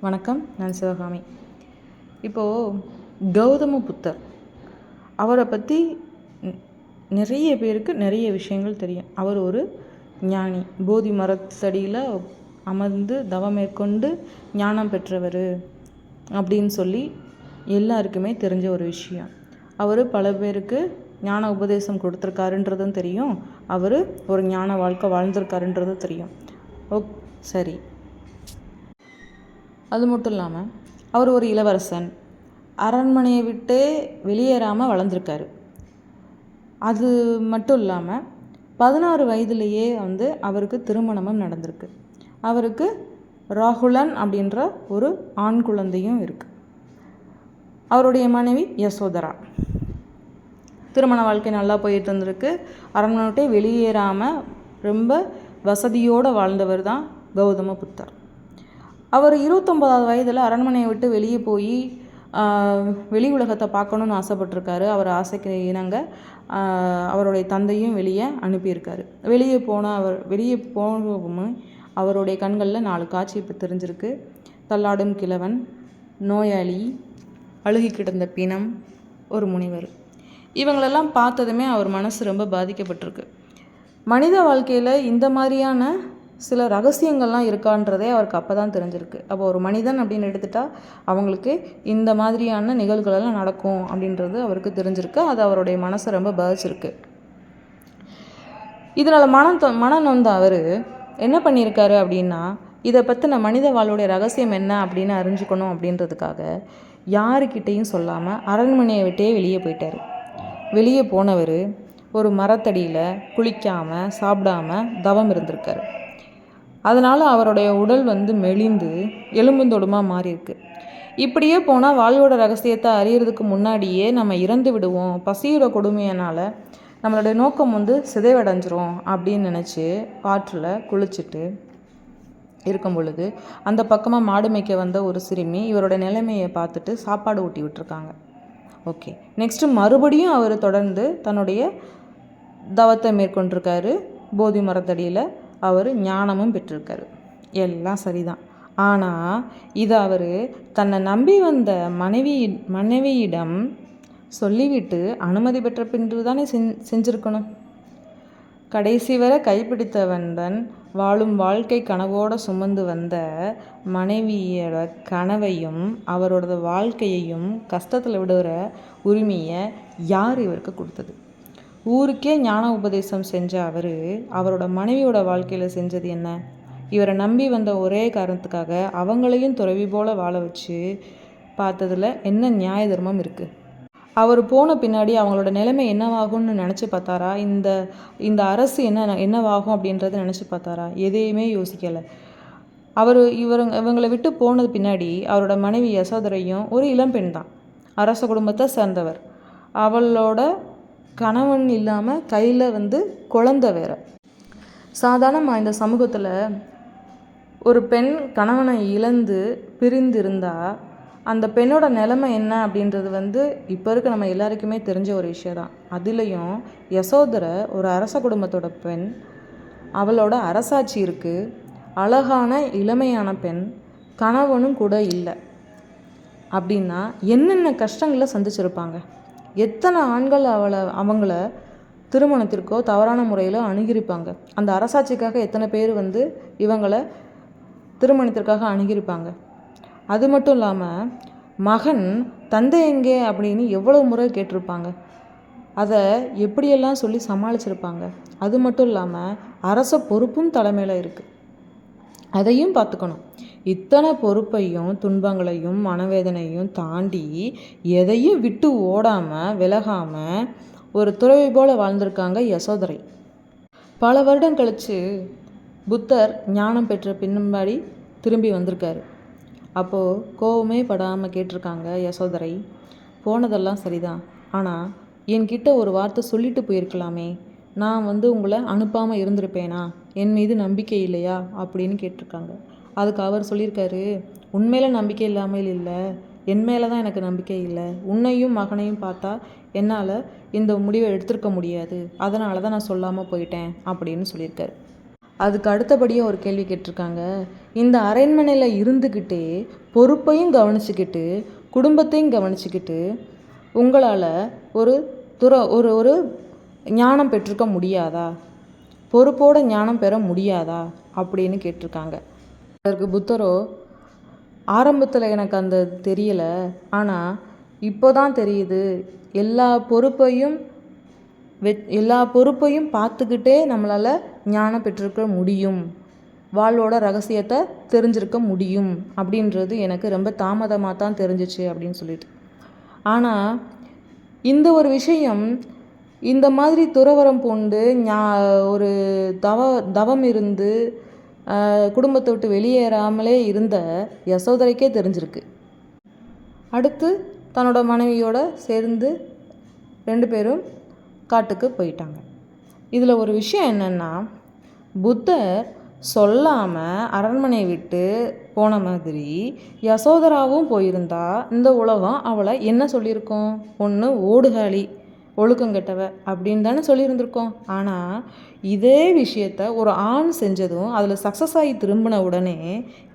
வணக்கம், நான் சிவகாமி. இப்போது கௌதம புத்தர் அவரை பற்றி நிறைய பேருக்கு நிறைய விஷயங்கள் தெரியும். அவர் ஒரு ஞானி, போதி மரத்தடியில் அமர்ந்து தவம் மேற்கொண்டு ஞானம் பெற்றவர் அப்படின்னு சொல்லி எல்லாருக்குமே தெரிஞ்ச ஒரு விஷயம். அவர் பல பேருக்கு ஞான உபதேசம் கொடுத்துருக்காருன்றதும் தெரியும். அவர் ஒரு ஞான வாழ்க்கை வாழ்ந்திருக்காருன்றதும் தெரியும். சரி, அது மட்டும் இல்லாமல் அவர் ஒரு இளவரசன், அரண்மனையை விட்டே வெளியேறாமல் வளர்ந்துருக்காரு. அது மட்டும் இல்லாமல் 16 வயதுலேயே அவருக்கு திருமணமும் நடந்திருக்கு. அவருக்கு ராகுலன் அப்படின்ற ஒரு ஆண் குழந்தையும் இருக்குது. அவருடைய மனைவி யசோதரா. திருமண வாழ்க்கை நல்லா போயிட்டு இருந்திருக்கு. அரண்மனை விட்டே வெளியேறாமல் ரொம்ப வசதியோடு வாழ்ந்தவர் தான் கௌதம புத்தர். அவர் 29வது வயதில் அரண்மனையை விட்டு வெளியே போய் வெளி உலகத்தை பார்க்கணுன்னு ஆசைப்பட்டிருக்காரு. அவர் ஆசைக்கு இணங்க அவருடைய தந்தையும் வெளியே அனுப்பியிருக்காரு. வெளியே போகவும் அவருடைய கண்களில் 4 காட்சி இப்போ தெரிஞ்சிருக்கு. தள்ளாடும் கிழவன், நோயாளி, அழுகி கிடந்த பிணம், ஒரு முனிவர். இவங்களெல்லாம் பார்த்ததுமே அவர் மனசு ரொம்ப பாதிக்கப்பட்டிருக்கு. மனித வாழ்க்கையில் இந்த மாதிரியான சில ரகசியங்கள்லாம் இருக்கான்றதே அவருக்கு அப்போ தான் தெரிஞ்சிருக்கு. அப்போ ஒரு மனிதன் அப்படின்னு எடுத்துட்டால் அவங்களுக்கு இந்த மாதிரியான நிகழ்வுகளெல்லாம் நடக்கும் அப்படின்றது அவருக்கு தெரிஞ்சிருக்கு. அது அவருடைய மனசை ரொம்ப பாதிச்சிருக்கு. இதனால் மனம் நொந்த அவர் என்ன பண்ணியிருக்காரு அப்படின்னா, இதை பற்றின மனித வாழ்வுடைய ரகசியம் என்ன அப்படின்னு அறிஞ்சுக்கணும் அப்படின்றதுக்காக யாருக்கிட்டேயும் சொல்லாமல் அரண்மனையை விட்டே வெளியே போயிட்டார். வெளியே போனவர் ஒரு மரத்தடியில் குளிக்காமல் சாப்பிடாமல் தவம் இருந்திருக்காரு. அதனால் அவருடைய உடல் மெலிந்து எலும்புந்தொடுமாக மாறியிருக்கு. இப்படியே போனால் வாழ்வோட ரகசியத்தை அறியறதுக்கு முன்னாடியே நம்ம இறந்து விடுவோம், பசியோட கொடுமையினால் நம்மளுடைய நோக்கம் சிதைவடைஞ்சிரும் அப்படின்னு நினச்சி காற்றில் குளிச்சுட்டு இருக்கும் பொழுது அந்த பக்கமாக மாடு மேய்க்க வந்த ஒரு சிறுமி இவரோட நிலைமையை பார்த்துட்டு சாப்பாடு ஊட்டி விட்டுருக்காங்க. ஓகே, நெக்ஸ்ட்டு மறுபடியும் அவர் தொடர்ந்து தன்னுடைய தவத்தை மேற்கொண்டிருக்காரு. போதி மரத்தடியில் அவர் ஞானமும் பெற்றிருக்காரு. எல்லாம் சரிதான். ஆனால் இதை அவர் தன்னை நம்பி வந்த மனைவியிடம் சொல்லிவிட்டு அனுமதி பெற்ற பின்பு தானே செஞ்சுருக்கணும். கடைசி வரை கைப்பிடித்தவன் வாழும் வாழ்க்கை கனவோடு சுமந்து வந்த மனைவியோட கனவையும் அவரோட வாழ்க்கையையும் கஷ்டத்தில் விடுற உரிமையை யார் இவருக்கு கொடுத்தது? ஊருக்கே ஞான உபதேசம் செஞ்ச அவர் அவரோட மனைவியோட வாழ்க்கையில் செஞ்சது என்ன? இவரை நம்பி வந்த ஒரே காரணத்துக்காக அவங்களையும் துறவி போல் வாழ வச்சு பார்த்ததில் என்ன நியாய தர்மம் இருக்குது? அவர் போன பின்னாடி அவங்களோட நிலைமை என்னவாகும்னு நினச்சி பார்த்தாரா? இந்த அரசு என்னவாகும் அப்படின்றத நினச்சி பார்த்தாரா? எதையுமே யோசிக்கலை. இவங்களை விட்டு போனது பின்னாடி அவரோட மனைவி யசோதரையும் ஒரு இளம்பெண் தான், அரச குடும்பத்தை சேர்ந்தவர். அவளோட கணவன் இல்லாமல் கையில் குழந்தை வேற. சாதாரணமாக இந்த சமூகத்தில் ஒரு பெண் கணவனை இழந்து பிரிந்திருந்தால் அந்த பெண்ணோட நிலைமை என்ன அப்படின்றது இப்போ இருக்க நம்ம எல்லாருக்குமே தெரிஞ்ச ஒரு விஷயம் தான். அதுலேயும் யசோதரை ஒரு அரச குடும்பத்தோட பெண், அவளோட அரசாட்சி இருக்குது, அழகான இளமையான பெண், கணவனும் கூட இல்லை. அப்படின்னா என்னென்ன கஷ்டங்களை சந்திச்சிருப்பாங்க? எத்தனை ஆண்கள் அவங்கள திருமணத்திற்கோ தவறான முறையில் அணுகியிருப்பாங்க? அந்த அரசாட்சிக்காக எத்தனை பேர் இவங்களை திருமணத்திற்காக அணுகியிருப்பாங்க? அது மட்டும் இல்லாமல் மகன் தந்தை எங்கே அப்படின்னு எவ்வளோ முறை கேட்டிருப்பாங்க. அதை எப்படியெல்லாம் சொல்லி சமாளிச்சிருப்பாங்க. அது மட்டும் இல்லாமல் அரச பொறுப்பும் தலைமையில் இருக்குது, அதையும் பார்த்துக்கணும். இத்தனை பொறுப்பையும் துன்பங்களையும் மனவேதனையும் தாண்டி எதையும் விட்டு ஓடாமல் விலகாமல் ஒரு துறவி போல் வாழ்ந்திருக்காங்க யசோதரை. பல வருடம் கழித்து புத்தர் ஞானம் பெற்ற பின்னாடி திரும்பி வந்திருக்காரு. அப்போது கோபமே படாமல் கேட்டிருக்காங்க யசோதரை, போனதெல்லாம் சரிதான், ஆனால் என்கிட்ட ஒரு வார்த்தை சொல்லிட்டு போயிருக்கலாமே, நான் உங்களை அனுப்பாமல் இருந்திருப்பேனா? என் மீது நம்பிக்கை இல்லையா அப்படின்னு கேட்டிருக்காங்க. அதுக்கு அவர் சொல்லியிருக்காரு, உண்மையில் நம்பிக்கை இல்லாமல் இல்லை, என் மேலே தான் எனக்கு நம்பிக்கை இல்லை. உன்னையும் மகனையும் பார்த்தா என்னால் இந்த முடிவை எடுத்திருக்க முடியாது, அதனால தான் நான் சொல்லாமல் போயிட்டேன் அப்படின்னு சொல்லியிருக்காரு. அதுக்கு அடுத்தபடியாக ஒரு கேள்வி கேட்டிருக்காங்க. இந்த அரண்மனையில் இருந்துக்கிட்டே பொறுப்பையும் கவனிச்சுக்கிட்டு குடும்பத்தையும் கவனிச்சுக்கிட்டு உங்களால் ஒரு ஒரு ஒரு ஞானம் பெற்றிருக்க முடியாதா, பொறுப்போட ஞானம் பெற முடியாதா அப்படின்னு கேட்டிருக்காங்க. அதற்கு புத்தரோ, ஆரம்பத்தில் எனக்கு அந்த தெரியலை, ஆனால் இப்போ தான் தெரியுது. எல்லா பொறுப்பையும் பார்த்துக்கிட்டே நம்மளால் ஞானம் பெற்றிருக்க முடியும், வாழ்வோட ரகசியத்தை தெரிஞ்சிருக்க முடியும் அப்படின்றது எனக்கு ரொம்ப தாமதமாக தான் தெரிஞ்சிச்சு அப்படின்னு சொல்லிட்டு. ஆனால் இந்த ஒரு விஷயம் இந்த மாதிரி துறவரம் பூண்டு ஒரு தவம் இருந்து குடும்பத்தை விட்டு வெளியேறாமலே இருந்த யசோதரைக்கே தெரிஞ்சிருக்கு. அடுத்து தன்னோட மனைவியோடு சேர்ந்து 2 பேரும் காட்டுக்கு போயிட்டாங்க. இதில் ஒரு விஷயம் என்னென்னா, புத்தர் சொல்லாமல் அரண்மனையை விட்டு போன மாதிரி யசோதராவும் போயிருந்தா இந்த உலகம் அவளை என்ன சொல்லியிருக்கோம்? ஒன்று ஓடுகாலி, ஒழுக்கங்கெட்டவ அப்படின்னு தானே சொல்லியிருந்திருக்கோம். ஆனால் இதே விஷயத்த ஒரு ஆண் செஞ்சதும் அதில் சக்ஸஸ் ஆகி திரும்பின உடனே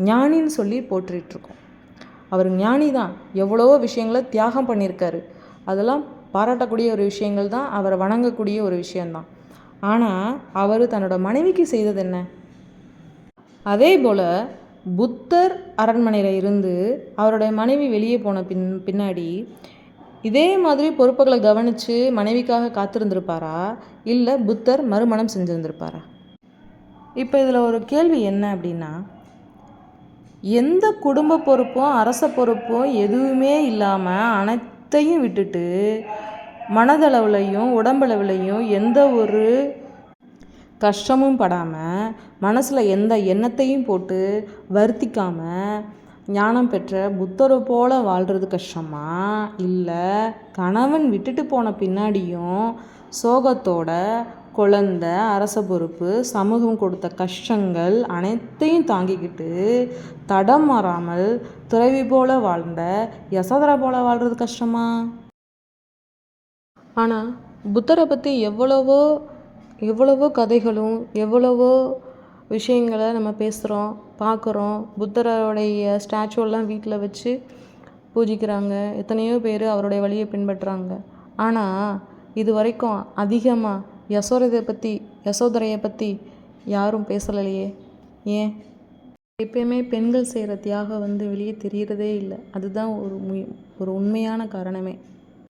ஞானின்னு சொல்லி போட்டுருக்கோம். அவர் ஞானி தான், எவ்வளவோ விஷயங்களை தியாகம் பண்ணியிருக்காரு. அதெல்லாம் பாராட்டக்கூடிய ஒரு விஷயங்கள் தான், அவரை வணங்கக்கூடிய ஒரு விஷயந்தான். ஆனால் அவர் தன்னோட மனைவிக்கு செய்தது என்ன? அதே போல் புத்தர் அரண்மனையில் இருந்து அவருடைய மனைவி வெளியே போன பின்னாடி இதே மாதிரி பொறுப்புகளை கவனித்து மனைவிக்காக காத்திருந்திருப்பாரா, இல்லை புத்தர் மறுமணம் செஞ்சுருந்திருப்பாரா? இப்போ இதில் ஒரு கேள்வி என்ன அப்படின்னா, எந்த குடும்ப பொறுப்பும் அரச பொறுப்பும் எதுவுமே இல்லாமல் அனைத்தையும் விட்டுட்டு மனதளவுலையும் உடம்பளவுலையும் எந்த ஒரு கஷ்டமும் படாமல் மனசில் எந்த எண்ணத்தையும் போட்டு வருத்திக்காமல் ஞானம் பெற்ற புத்தரை போல் வாழ்கிறது கஷ்டமா, இல்லை கணவன் விட்டுட்டு போன பின்னாடியும் சோகத்தோட குழந்த, அரச பொறுப்பு, சமூகம் கொடுத்த கஷ்டங்கள் அனைத்தையும் தாங்கிக்கிட்டு தடம் மாறாமல் துறவி போல வாழ்ந்த யசோதரா போல வாழ்கிறது கஷ்டமா? ஆனால் புத்தரை பற்றி எவ்வளவோ கதைகளும் எவ்வளவோ விஷயங்களை நம்ம பேசுகிறோம், பார்க்குறோம். புத்தரோடைய ஸ்டாச்சுவெல்லாம் வீட்டில் வச்சு பூஜிக்கிறாங்க. எத்தனையோ பேர் அவருடைய வழியை பின்பற்றுறாங்க. ஆனால் இது வரைக்கும் அதிகமாக யசோதரையை பற்றி யாரும் பேசலையே. ஏன்? எப்பயுமே பெண்கள் செய்கிற தியாகம் வெளியே தெரிகிறதே இல்லை. அதுதான் ஒரு உண்மையான காரணமே.